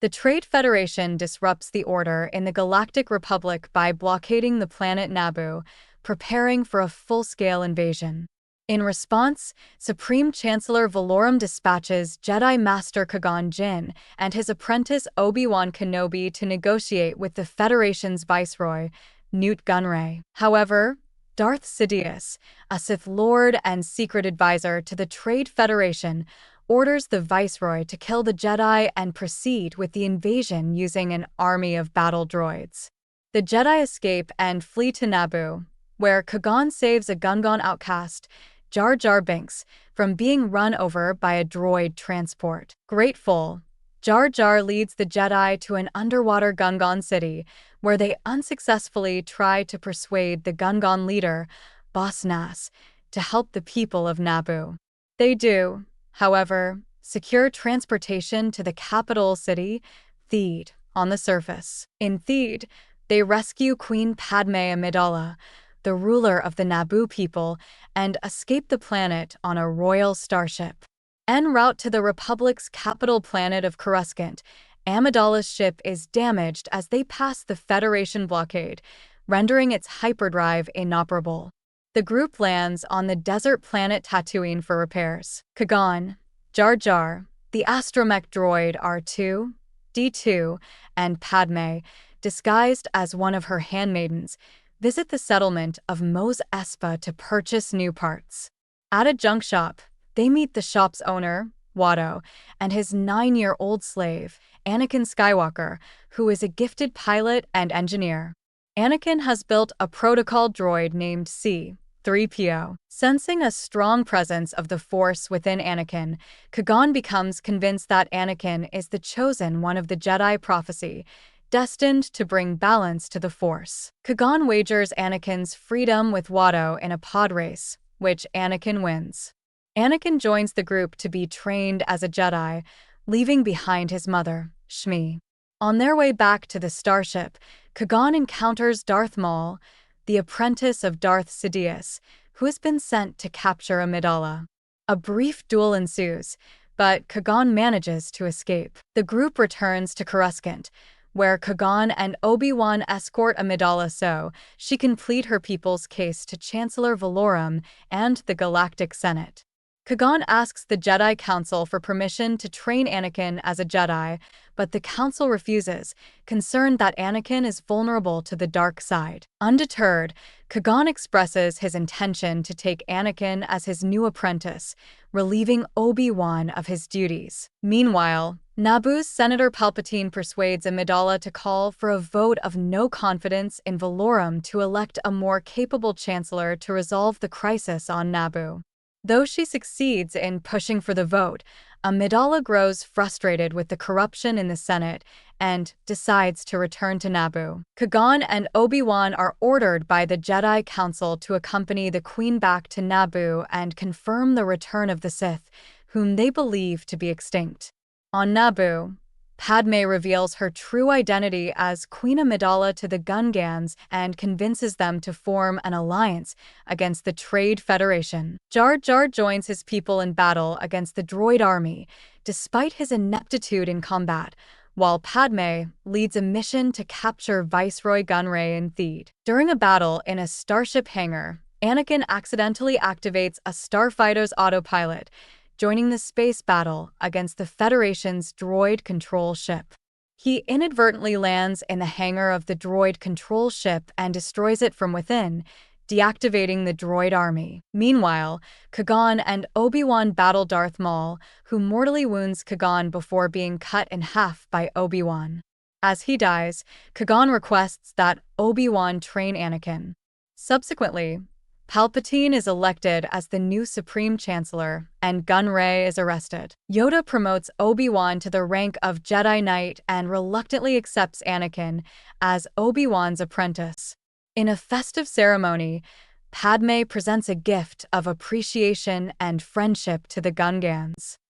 The Trade Federation disrupts the order in the Galactic Republic by blockading the planet Naboo, preparing for a full-scale invasion. In response, Supreme Chancellor Valorum dispatches Jedi Master Qui-Gon Jinn and his apprentice Obi-Wan Kenobi to negotiate with the Federation's viceroy, Nute Gunray. However, Darth Sidious, a Sith Lord and secret advisor to the Trade Federation, orders the viceroy to kill the Jedi and proceed with the invasion using an army of battle droids. The Jedi escape and flee to Naboo, where Qui-Gon saves a Gungan outcast, Jar Jar Binks, from being run over by a droid transport. Grateful, Jar Jar leads the Jedi to an underwater Gungan city, where they unsuccessfully try to persuade the Gungan leader, Boss Nass, to help the people of Naboo. They do, however, secure transportation to the capital city, Theed, on the surface. In Theed, they rescue Queen Padme Amidala, the ruler of the Naboo people, and escape the planet on a royal starship. En route to the Republic's capital planet of Coruscant, Amidala's ship is damaged as they pass the Federation blockade, rendering its hyperdrive inoperable. The group lands on the desert planet Tatooine for repairs. Qui-Gon, Jar Jar, the astromech droid R2, D2, and Padme, disguised as one of her handmaidens, visit the settlement of Mos Espa to purchase new parts. At a junk shop, they meet the shop's owner, Watto, and his 9-year-old slave, Anakin Skywalker, who is a gifted pilot and engineer. Anakin has built a protocol droid named C-3PO. Sensing a strong presence of the Force within Anakin, Qui-Gon becomes convinced that Anakin is the chosen one of the Jedi prophecy, destined to bring balance to the Force. Qui-Gon wagers Anakin's freedom with Watto in a pod race, which Anakin wins. Anakin joins the group to be trained as a Jedi, leaving behind his mother, Shmi. On their way back to the starship, Qui-Gon encounters Darth Maul, the apprentice of Darth Sidious, who has been sent to capture Amidala. A brief duel ensues, but Qui-Gon manages to escape. The group returns to Coruscant, where Qui-Gon and Obi-Wan escort Amidala so she can plead her people's case to Chancellor Valorum and the Galactic Senate. Qui-Gon asks the Jedi Council for permission to train Anakin as a Jedi, but the Council refuses, concerned that Anakin is vulnerable to the dark side. Undeterred, Qui-Gon expresses his intention to take Anakin as his new apprentice, relieving Obi-Wan of his duties. Meanwhile, Naboo's Senator Palpatine persuades Amidala to call for a vote of no confidence in Valorum to elect a more capable chancellor to resolve the crisis on Naboo. Though she succeeds in pushing for the vote, Amidala grows frustrated with the corruption in the Senate and decides to return to Naboo. Qui-Gon and Obi-Wan are ordered by the Jedi Council to accompany the Queen back to Naboo and confirm the return of the Sith, whom they believe to be extinct. On Naboo, Padme reveals her true identity as Queen Amidala to the Gungans and convinces them to form an alliance against the Trade Federation. Jar Jar joins his people in battle against the droid army, despite his ineptitude in combat, while Padme leads a mission to capture Viceroy Gunray in Theed. During a battle in a starship hangar, Anakin accidentally activates a starfighter's autopilot, joining the space battle against the Federation's droid control ship. He inadvertently lands in the hangar of the droid control ship and destroys it from within, deactivating the droid army. Meanwhile, Qui-Gon and Obi-Wan battle Darth Maul, who mortally wounds Qui-Gon before being cut in half by Obi-Wan. As he dies, Qui-Gon requests that Obi-Wan train Anakin. Subsequently, Palpatine is elected as the new Supreme Chancellor, and Gunray is arrested. Yoda promotes Obi-Wan to the rank of Jedi Knight and reluctantly accepts Anakin as Obi-Wan's apprentice. In a festive ceremony, Padme presents a gift of appreciation and friendship to the Gungans.